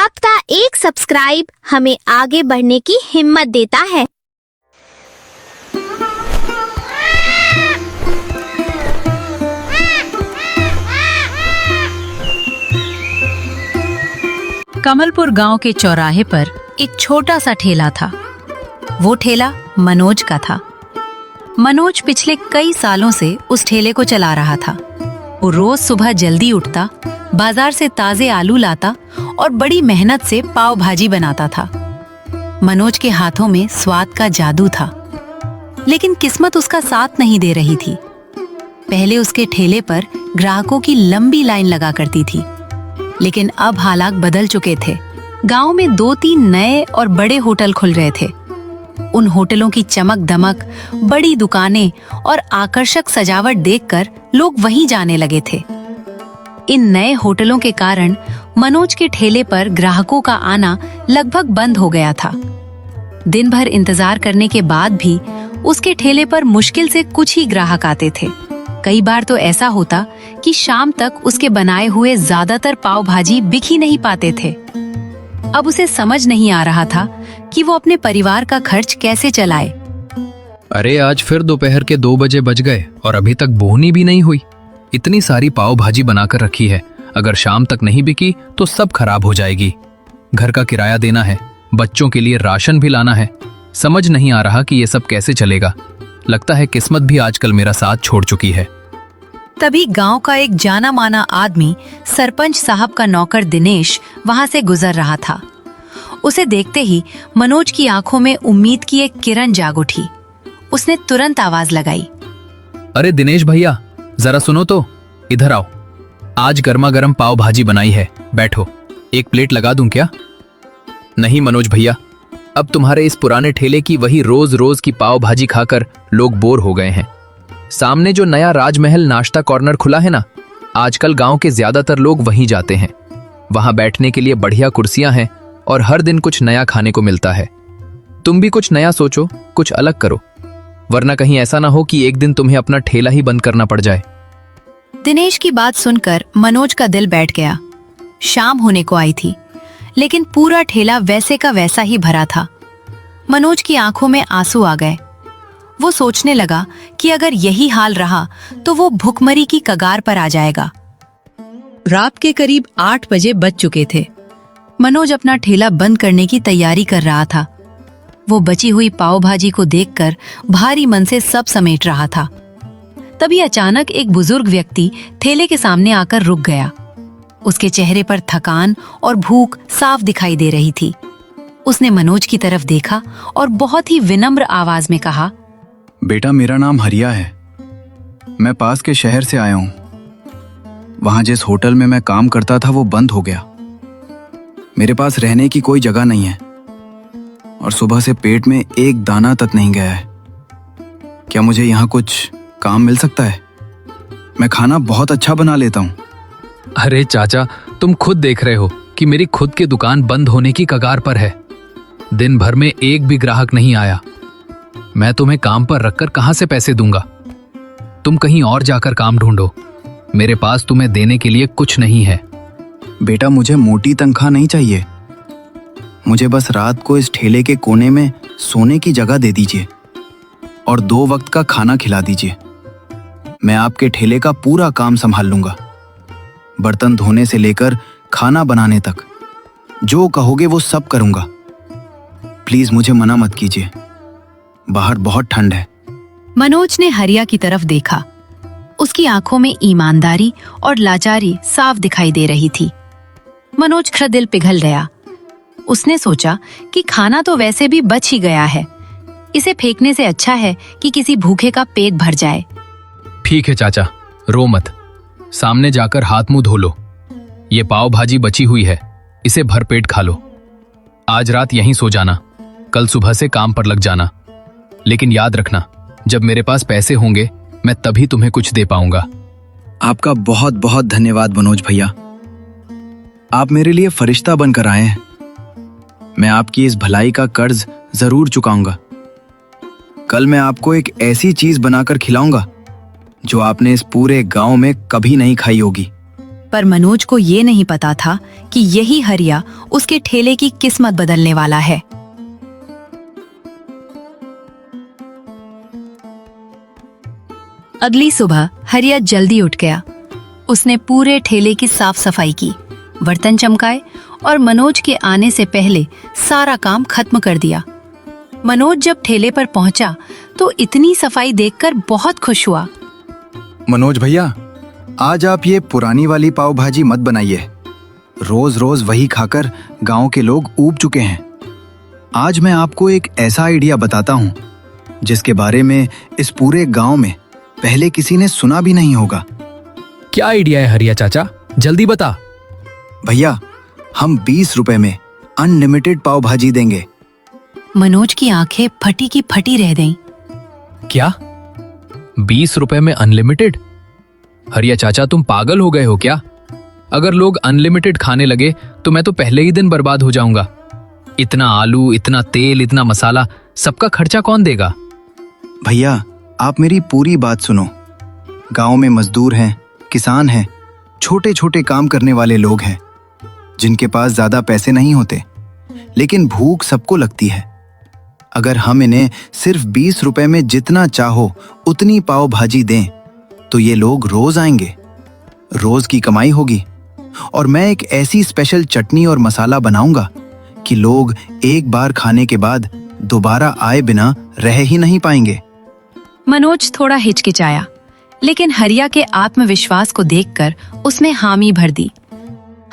आपका एक सब्सक्राइब हमें आगे बढ़ने की हिम्मत देता है। कमलपुर गांव के चौराहे पर एक छोटा सा ठेला था। वो ठेला मनोज का था। मनोज पिछले कई सालों से उस ठेले को चला रहा था। वो रोज सुबह जल्दी उठता, बाजार से ताजे आलू लाता और बड़ी मेहनत से पाव भाजी बनाता था। मनोज के हाथों में स्वाद का जादू था, लेकिन किस्मत उसका साथ नहीं दे रही थी। पहले उसके ठेले पर ग्राहकों की लंबी लाइन लगा करती थी, लेकिन अब हालात बदल चुके थे। गांव में 2-3 नए और बड़े होटल खुल रहे थे। उन होटलों की चमक दमक, बड़ी दुकानें और आकर्षक सजावट देखकर लोग वहीं जाने लगे थे। इन नए होटलों के कारण मनोज के ठेले पर ग्राहकों का आना लगभग बंद हो गया था। दिन भर इंतजार करने के बाद भी उसके ठेले पर मुश्किल से कुछ ही ग्राहक आते थे। कई बार तो ऐसा होता कि शाम तक उसके बनाए हुए ज्यादातर पाव भाजी बिक ही नहीं पाते थे। अब उसे समझ नहीं आ रहा था कि वो अपने परिवार का खर्च कैसे चलाए। अरे आज फिर दोपहर के 2 बजे बज गए और अभी तक बोहनी भी नहीं हुई। इतनी सारी पाव भाजी बनाकर रखी है, अगर शाम तक नहीं बिकी तो सब खराब हो जाएगी। घर का किराया देना है, बच्चों के लिए राशन भी लाना है। समझ नहीं आ रहा कि ये सब कैसे चलेगा। लगता है किस्मत भी आजकल मेरा साथ छोड़ चुकी है। तभी गांव का एक जाना माना आदमी, सरपंच साहब का नौकर दिनेश, वहां से गुजर रहा था। उसे देखते ही मनोज की आंखों में उम्मीद की एक किरण जाग उठी। उसने तुरंत आवाज लगाई, अरे दिनेश भैया, जरा सुनो तो, इधर आओ। आज गर्मा गर्म पाव भाजी बनाई है, बैठो, एक प्लेट लगा दूं क्या? नहीं मनोज भैया, अब तुम्हारे इस पुराने ठेले की वही रोज रोज की पाव भाजी खाकर लोग बोर हो गए हैं। सामने जो नया राजमहल नाश्ता कॉर्नर खुला है ना, आजकल गांव के ज्यादातर लोग वहीं जाते हैं। वहां बैठने के लिए बढ़िया कुर्सियां हैं और हर दिन कुछ नया खाने को मिलता है। तुम भी कुछ नया सोचो, कुछ अलग करो, वरना कहीं ऐसा ना हो कि एक दिन तुम्हें अपना ठेला ही बंद करना पड़ जाए। दिनेश की बात सुनकर मनोज का दिल बैठ गया। शाम होने को आई थी, लेकिन पूरा ठेला वैसे का वैसा ही भरा था। मनोज की आंखों में आंसू आ गए। वो सोचने लगा कि अगर यही हाल रहा तो वो भुखमरी की कगार पर आ जाएगा। रात के करीब 8 बजे बज चुके थे। मनोज अपना ठेला बंद करने की तैयारी कर रहा था। वो बची हुई पाव भाजी को देखकर भारी मन से सब समेट रहा था। तभी अचानक एक बुजुर्ग व्यक्ति ठेले के सामने आकर रुक गया। उसके चेहरे पर थकान और भूख साफ दिखाई दे रही थी। उसने मनोज की तरफ देखा और बहुत ही विनम्र आवाज में कहा, बेटा, मेरा नाम हरिया है। मैं पास के शहर से आया हूं। वहां जिस होटल में मैं काम करता था वो बंद हो गया। मेरे पास रहने की कोई जगह नहीं है और सुबह से पेट में एक दाना तक नहीं गया है। क्या मुझे यहाँ कुछ काम मिल सकता है? मैं खाना बहुत अच्छा बना लेता हूँ। अरे चाचा, तुम खुद देख रहे हो कि मेरी खुद की दुकान बंद होने की कगार पर है। दिन भर में एक भी ग्राहक नहीं आया। मैं तुम्हें काम पर रखकर कहां से पैसे दूंगा? तुम कहीं और जाकर काम ढूंढो। मेरे पास तुम्हें देने के लिए कुछ नहीं है। बेटा, मुझे मोटी तनख्वाह नहीं चाहिए। मुझे बस रात को इस ठेले के कोने में सोने की जगह दे दीजिए और 2 वक्त का खाना खिला दीजिए। मैं आपके ठेले का पूरा काम संभाल लूंगा, बर्तन धोने से लेकर खाना बनाने तक। जो कहोगे वो सब करूंगा। प्लीज मुझे मना मत कीजिए, बाहर बहुत ठंड है। मनोज ने हरिया की तरफ देखा। उसकी आंखों में ईमानदारी और लाचारी साफ दिखाई दे रही थी। मनोज का दिल पिघल गया। उसने सोचा कि खाना तो वैसे भी बच ही गया है, इसे फेंकने से अच्छा है कि किसी भूखे का पेट भर जाए। ठीक है चाचा, रो मत। सामने जाकर हाथ मुंह धो लो। ये पाव भाजी बची हुई है, इसे भरपेट खा लो। आज रात यहीं सो जाना, कल सुबह से काम पर लग जाना। लेकिन याद रखना, जब मेरे पास पैसे होंगे मैं तभी तुम्हें कुछ दे पाऊंगा। आपका बहुत बहुत धन्यवाद मनोज भैया। आप मेरे लिए फरिश्ता बनकर आए हैं। मैं आपकी इस भलाई का कर्ज जरूर चुकाऊंगा। कल मैं आपको एक ऐसी चीज बनाकर खिलाऊंगा जो आपने इस पूरे गांव में कभी नहीं खाई होगी। पर मनोज को ये नहीं पता था कि यही हरिया उसके ठेले की किस्मत बदलने वाला है। अगली सुबह हरिया जल्दी उठ गया। उसने पूरे ठेले की साफ सफाई की, बर्तन चमकाए और मनोज के आने से पहले सारा काम खत्म कर दिया। मनोज जब ठेले पर पहुंचा तो इतनी सफाई देखकर बहुत खुश हुआ। मनोज भैया, आज आप ये पुरानी वाली पाव भाजी मत बनाइए। रोज रोज वही खाकर गांव के लोग ऊब चुके हैं। आज मैं आपको एक ऐसा आइडिया बताता हूँ जिसके बारे में इस पूरे गांव में पहले किसी ने सुना भी नहीं होगा। क्या आइडिया है हरिया चाचा, जल्दी बता। भैया, हम 20 रुपए में अनलिमिटेड पाव भाजी देंगे। मनोज की आंखें फटी की फटी रह गईं। क्या 20 रुपए में अनलिमिटेड? हरिया चाचा, तुम पागल हो गए हो क्या? अगर लोग अनलिमिटेड खाने लगे तो मैं तो पहले ही दिन बर्बाद हो जाऊंगा। इतना आलू, इतना तेल, इतना मसाला, सबका खर्चा कौन देगा? भैया, आप मेरी पूरी बात सुनो। गांव में मजदूर हैं, किसान हैं, छोटे छोटे काम करने वाले लोग हैं जिनके पास ज्यादा पैसे नहीं होते, लेकिन भूख सबको लगती है। अगर हम इन्हें सिर्फ 20 रुपए में जितना चाहो उतनी पाव भाजी दें तो ये लोग रोज आएंगे, रोज की कमाई होगी। और मैं एक ऐसी स्पेशल चटनी और मसाला बनाऊंगा कि लोग एक बार खाने के बाद दोबारा आए बिना रह ही नहीं पाएंगे। मनोज थोड़ा हिचकिचाया, लेकिन हरिया के आत्मविश्वास को देखकर उसमें हामी भर दी।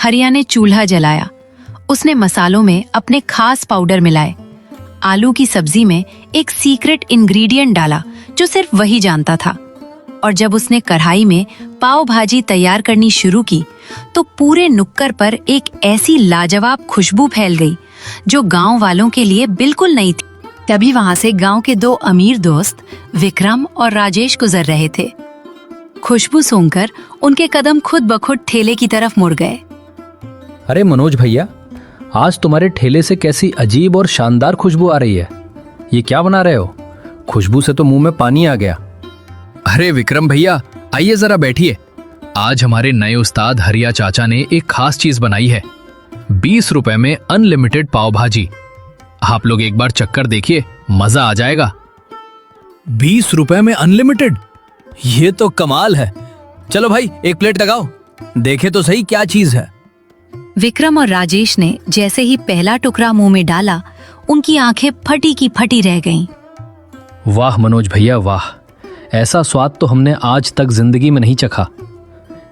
हरिया ने चूल्हा जलाया। उसने मसालों में अपने खास पाउडर मिलाए। आलू की सब्जी में एक सीक्रेट इंग्रेडिएंट डाला जो सिर्फ वही जानता था। और जब उसने कढ़ाई में पाव भाजी तैयार करनी शुरू की तो पूरे नुक्कर पर एक ऐसी लाजवाब खुशबू फैल गई जो गांव वालों के लिए बिल्कुल नई थी। तभी वहां से गांव के 2 अमीर दोस्त विक्रम और राजेश गुजर रहे थे। खुशबू सूंघकर उनके कदम खुद ब खुद ठेले की तरफ मुड़ गए। अरे मनोज भैया, आज तुम्हारे ठेले से कैसी अजीब और शानदार खुशबू आ रही है। ये क्या बना रहे हो? खुशबू से तो मुंह में पानी आ गया। अरे विक्रम भैया, आइए जरा बैठिए। आज हमारे नए उस्ताद हरिया चाचा ने एक खास चीज बनाई है, 20 रुपए में अनलिमिटेड पाव भाजी। आप लोग एक बार चक्कर देखिए, मजा आ जाएगा। 20 रुपए में अनलिमिटेड? ये तो कमाल है। चलो भाई, एक प्लेट लगाओ, देखे तो सही क्या चीज है। विक्रम और राजेश ने जैसे ही पहला टुकड़ा मुंह में डाला, उनकी आंखें फटी की फटी रह गईं। वाह मनोज भैया वाह, ऐसा स्वाद तो हमने आज तक जिंदगी में नहीं चखा।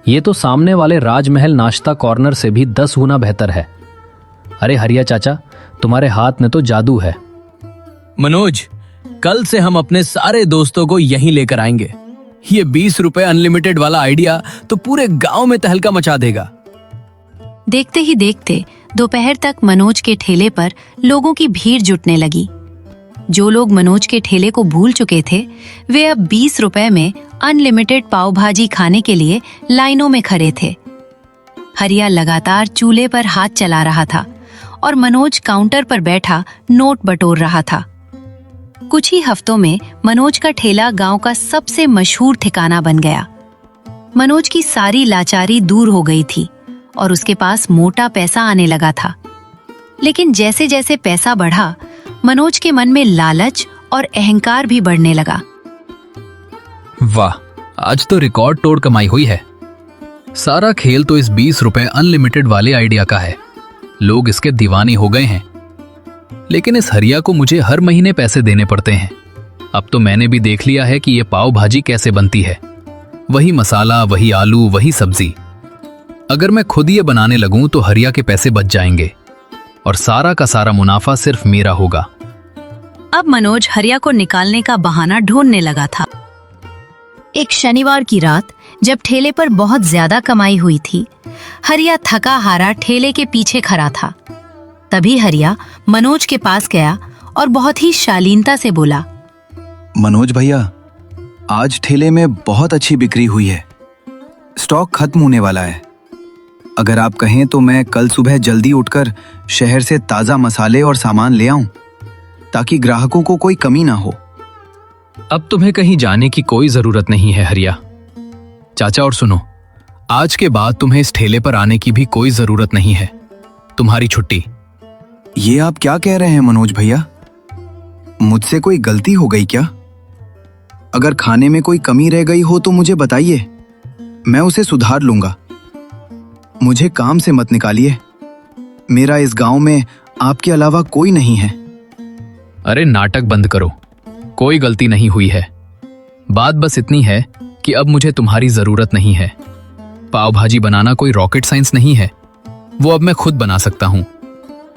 ये तो सामने वाले राजमहल नाश्ता कॉर्नर से भी 10 गुना बेहतर है। अरे हरिया चाचा, तुम्हारे हाथ में तो जादू है। मनोज, कल से हम अपने सारे दोस्तों को यहीं लेकर आएंगे। ये 20 रुपए अनलिमिटेड वाला आइडिया तो पूरे गांव में तहलका मचा देगा। देखते ही देखते दोपहर तक मनोज के ठेले पर लोगों की भीड़ जुटने लगी। जो लोग मनोज के ठेले को भूल चुके थे, वे अब 20 रुपए में अनलिमिटेड पाव भाजी खाने के लिए लाइनों में खड़े थे। हरिया लगातार चूल्हे पर हाथ चला रहा था और मनोज काउंटर पर बैठा नोट बटोर रहा था। कुछ ही हफ्तों में मनोज का ठेला गांव का सबसे मशहूर ठिकाना बन गया। मनोज की सारी लाचारी दूर हो गई थी और उसके पास मोटा पैसा आने लगा था। लेकिन जैसे जैसे पैसा बढ़ा, मनोज के मन में लालच और अहंकार भी बढ़ने लगा। वाह, आज तो रिकॉर्ड तोड़ कमाई हुई है। सारा खेल तो इस 20 रुपए अनलिमिटेड वाले आइडिया का है। लोग इसके दीवाने हो गए हैं। लेकिन इस हरिया को मुझे हर महीने पैसे देने पड़ते हैं। अब तो मैंने भी देख लिया है कि ये पाव भाजी कैसे बनती है। वही मसाला, वही आलू, वही सब्जी। अगर मैं खुद ये बनाने लगूं तो हरिया के पैसे बच जाएंगे और सारा का सारा मुनाफा सिर्फ मेरा होगा। अब मनोज हरिया को निकालने का बहाना ढूंढने लगा था। एक शनिवार की रात जब ठेले पर बहुत ज्यादा कमाई हुई थी, हरिया थका हारा ठेले के पीछे खड़ा था। तभी हरिया मनोज के पास गया और बहुत ही शालीनता से बोला, मनोज भैया, आज ठेले में बहुत अच्छी बिक्री हुई है। स्टॉक खत्म होने वाला है। अगर आप कहें तो मैं कल सुबह जल्दी उठकर शहर से ताज़ा मसाले और सामान ले आऊं, ताकि ग्राहकों को कोई कमी ना हो। अब तुम्हें कहीं जाने की कोई जरूरत नहीं है हरिया चाचा। और सुनो, आज के बाद तुम्हें इस ठेले पर आने की भी कोई जरूरत नहीं है। तुम्हारी छुट्टी। ये आप क्या कह रहे हैं मनोज भैया? मुझसे कोई गलती हो गई क्या? अगर खाने में कोई कमी रह गई हो तो मुझे बताइए, मैं उसे सुधार लूंगा। मुझे काम से मत निकालिए। मेरा इस गांव में आपके अलावा कोई नहीं है। अरे नाटक बंद करो, कोई गलती नहीं हुई है। बात बस इतनी है कि अब मुझे तुम्हारी जरूरत नहीं है। पाव भाजी बनाना कोई रॉकेट साइंस नहीं है, वो अब मैं खुद बना सकता हूं।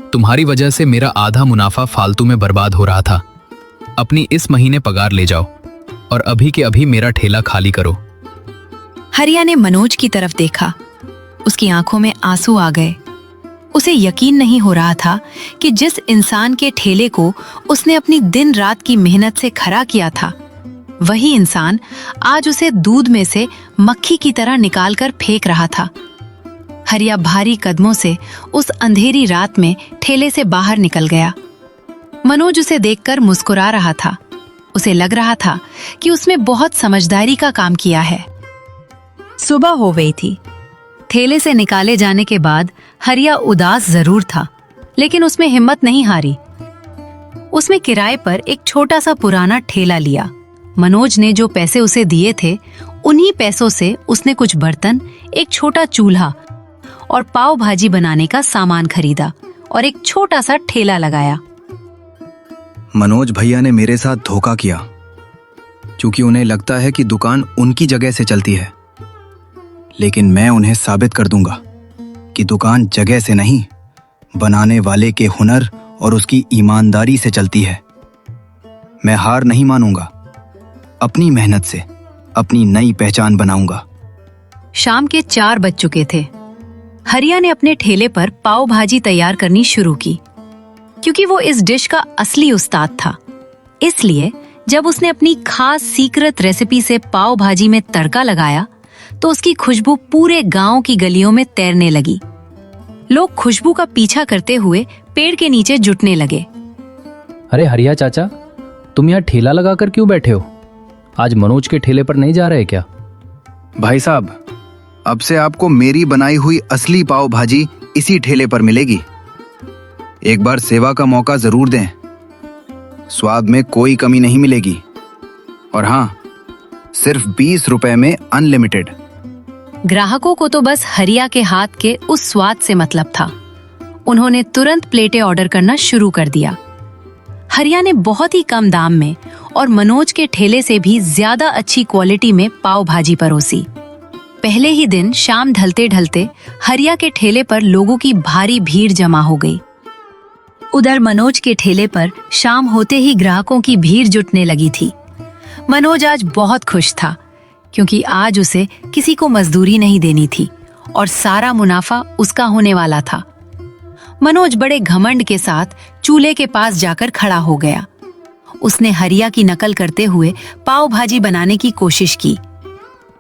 तुम्हारी वजह से मेरा आधा मुनाफा फालतू में बर्बाद हो रहा था। अपनी इस महीने पगार ले जाओ और अभी के अभी मेरा ठेला खाली करो। हरिया ने मनोज की तरफ देखा। उसकी आंखों में आंसू आ गए। उसे यकीन नहीं हो रहा था कि जिस इंसान के ठेले को उसने अपनी दिन रात की मेहनत से खड़ा किया था, वही इंसान आज उसे दूध में से मक्खी की तरह निकालकर फेंक रहा था। हरिया भारी कदमों से उस अंधेरी रात में ठेले से बाहर निकल गया। मनोज उसे देखकर मुस्कुरा रहा था। उसे लग रहा था कि उसने बहुत समझदारी का काम किया है। सुबह हो गई थी। ठेले से निकाले जाने के बाद हरिया उदास जरूर था, लेकिन उसमें हिम्मत नहीं हारी। उसने किराए पर एक छोटा सा पुराना ठेला लिया। मनोज ने जो पैसे उसे दिए थे, उन्हीं पैसों से उसने कुछ बर्तन, एक छोटा चूल्हा और पाव भाजी बनाने का सामान खरीदा और एक छोटा सा ठेला लगाया। मनोज भैया ने मेरे साथ धोखा किया, क्योंकि उन्हें लगता है कि दुकान उनकी जगह से चलती है। लेकिन मैं उन्हें साबित कर दूंगा कि दुकान जगह से नहीं, बनाने वाले के हुनर और उसकी ईमानदारी से चलती है। मैं हार नहीं मानूंगा। अपनी मेहनत से अपनी नई पहचान बनाऊंगा। शाम के 4 बज चुके थे। हरिया ने अपने ठेले पर पाव भाजी तैयार करनी शुरू की, क्योंकि वो इस डिश का असली उस्ताद था। इसलिए जब उसने अपनी खास सीक्रेट रेसिपी से पाव भाजी में तड़का लगाया, तो उसकी खुशबू पूरे गांव की गलियों में तैरने लगी। लोग खुशबू का पीछा करते हुए पेड़ के नीचे जुटने लगे। अरे हरिया चाचा, तुम यहाँ ठेला लगाकर क्यों बैठे हो? आज मनोज के ठेले पर नहीं जा रहे क्या? भाई साहब, अब से आपको मेरी बनाई हुई असली पाव भाजी इसी ठेले पर मिलेगी। एक बार सेवा का मौका जरूर दें। स्वाद में कोई कमी नहीं मिलेगी। और हाँ, सिर्फ 20 रुपए में अनलिमिटेड। ग्राहकों को तो बस हरिया के हाथ के उस स्वाद से मतलब था। उन्होंने तुरंत प्लेटें ऑर्डर करना शुरू कर दिया। हरिया ने बहुत ही कम दाम में और मनोज के ठेले से भी ज्यादा अच्छी क्वालिटी में पाव भाजी परोसी। पहले ही दिन शाम ढलते ढलते हरिया के ठेले पर लोगों की भारी भीड़ जमा हो गई। उधर मनोज के ठेले पर शाम होते ही ग्राहकों की भीड़ जुटने लगी थी। मनोज आज बहुत खुश था, क्योंकि आज उसे किसी को मजदूरी नहीं देनी थी और सारा मुनाफा उसका होने वाला था। मनोज बड़े घमंड के साथ चूल्हे के पास जाकर खड़ा हो गया। उसने हरिया की नकल करते हुए पाव भाजी बनाने की कोशिश की।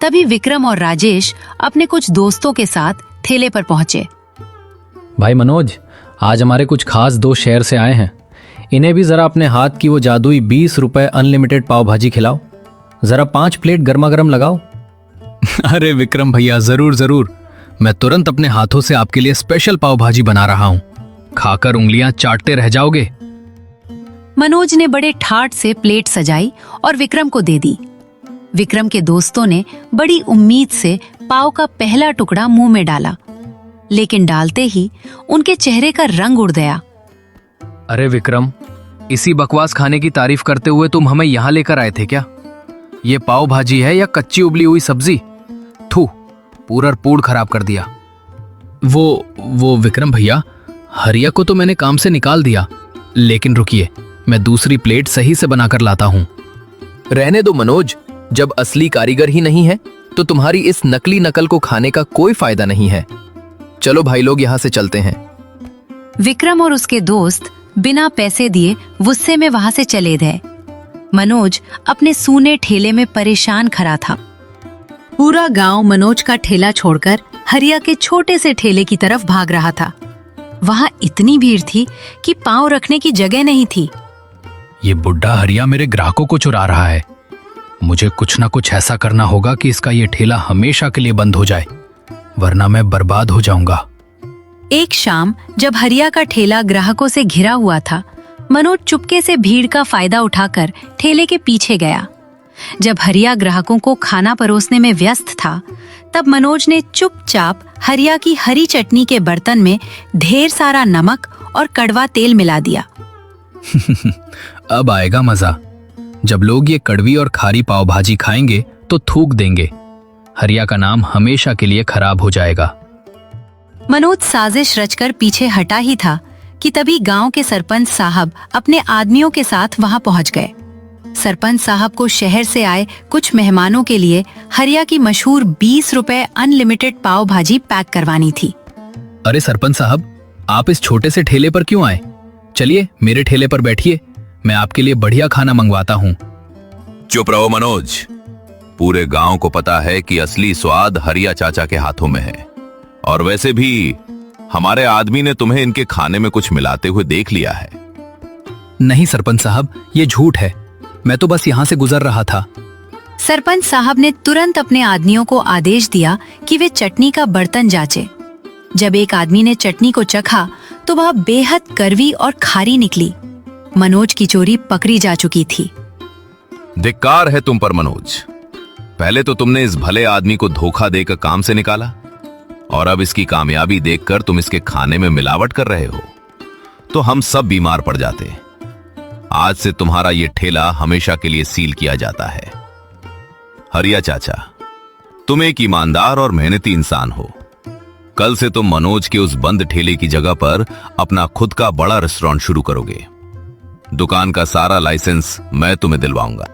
तभी विक्रम और राजेश अपने कुछ दोस्तों के साथ ठेले पर पहुंचे। भाई मनोज, आज हमारे कुछ खास दोस्त शहर से आए हैं। इन्हें भी जरा अपने हाथ की वो जादुई 20 रुपए अनलिमिटेड पाव भाजी खिलाओ। जरा 5 प्लेट गर्मा गर्म लगाओ। अरे विक्रम भैया, जरूर जरूर। मैं तुरंत अपने हाथों से आपके लिए स्पेशल पाव भाजी बना रहा हूं। खाकर उंगलियां चाटते रह जाओगे। मनोज ने बड़े ठाठ से प्लेट सजाई और विक्रम को दे दी। विक्रम के दोस्तों ने बड़ी उम्मीद से पाव का पहला टुकड़ा मुंह में डाला, लेकिन डालते ही उनके चेहरे का रंग उड़ गया। अरे विक्रम, इसी बकवास खाने की तारीफ करते हुए तुम हमें यहाँ लेकर आए थे क्या? ये पाव भाजी है या कच्ची उबली हुई सब्जी? थू, पूरा पूड़ खराब कर दिया। वो विक्रम भैया, हरिया को तो मैंने काम से निकाल दिया, लेकिन रुकिए, मैं दूसरी प्लेट सही से बनाकर लाता हूं। रहने दो मनोज, जब असली कारीगर ही नहीं है तो तुम्हारी इस नकली नकल को खाने का कोई फायदा नहीं है। चलो भाई लोग, यहाँ से चलते हैं। विक्रम और उसके दोस्त बिना पैसे दिए गुस्से में वहां से चले गए। मनोज अपने सूने ठेले में परेशान खड़ा था। पूरा गांव मनोज का ठेला छोड़कर हरिया के छोटे से ठेले की तरफ भाग रहा था। वहां इतनी भीड़ थी कि पांव रखने की जगह नहीं थी। ये बुढ़ा हरिया मेरे ग्राहकों को चुरा रहा है। मुझे कुछ ना कुछ ऐसा करना होगा कि इसका ये ठेला हमेशा के लिए बंद हो जाए। वरना मैं बर्बाद हो जाऊंगा। एक शाम जब हरिया का ठेला ग्राहकों से घिरा हुआ था, मनोज चुपके से भीड़ का फायदा उठाकर ठेले के पीछे गया। जब हरिया ग्राहकों को खाना परोसने में व्यस्त था, तब मनोज ने चुपचाप हरिया की हरी चटनी के बर्तन में ढेर सारा नमक और कड़वा तेल मिला दिया। अब आएगा मजा। जब लोग ये कड़वी और खारी पाव भाजी खाएंगे तो थूक देंगे। हरिया का नाम हमेशा के लिए खराब हो जाएगा। मनोज साजिश रचकर पीछे हटा ही था कि तभी गांव के सरपंच साहब अपने आदमियों के साथ वहां पहुंच गए। सरपंच साहब को शहर से आए कुछ मेहमानों के लिए हरिया की मशहूर 20 रुपए अनलिमिटेड पाव भाजी पैक करवानी थी। अरे सरपंच साहब, आप इस छोटे से ठेले पर क्यों आए? चलिए मेरे ठेले पर बैठिए, मैं आपके लिए बढ़िया खाना मंगवाता हूँ। चुप रहो मनोज। पूरे गांव को पता है कि असली स्वाद हरिया चाचा के हाथों में है। और वैसे भी हमारे आदमी ने तुम्हें इनके खाने में कुछ मिलाते हुए देख लिया है। नहीं सरपंच साहब, ये झूठ है। मैं तो बस यहाँ से गुजर रहा था। सरपंच साहब ने तुरंत अपने आदमियों को आदेश दिया कि वे चटनी का बर्तन जांचे। जब एक आदमी ने चटनी को चखा तो वह बेहद कड़वी और खारी निकली। मनोज की चोरी पकड़ी जा चुकी थी। धिक्कार है तुम पर मनोज। पहले तो तुमने इस भले आदमी को धोखा देकर काम से निकाला, और अब इसकी कामयाबी देखकर तुम इसके खाने में मिलावट कर रहे हो, तो हम सब बीमार पड़ जाते। आज से तुम्हारा ये ठेला हमेशा के लिए सील किया जाता है। हरिया चाचा, तुम एक ईमानदार और मेहनती इंसान हो। कल से तुम मनोज के उस बंद ठेले की जगह पर अपना खुद का बड़ा रेस्टोरेंट शुरू करोगे। दुकान का सारा लाइसेंस मैं तुम्हें दिलवाऊंगा।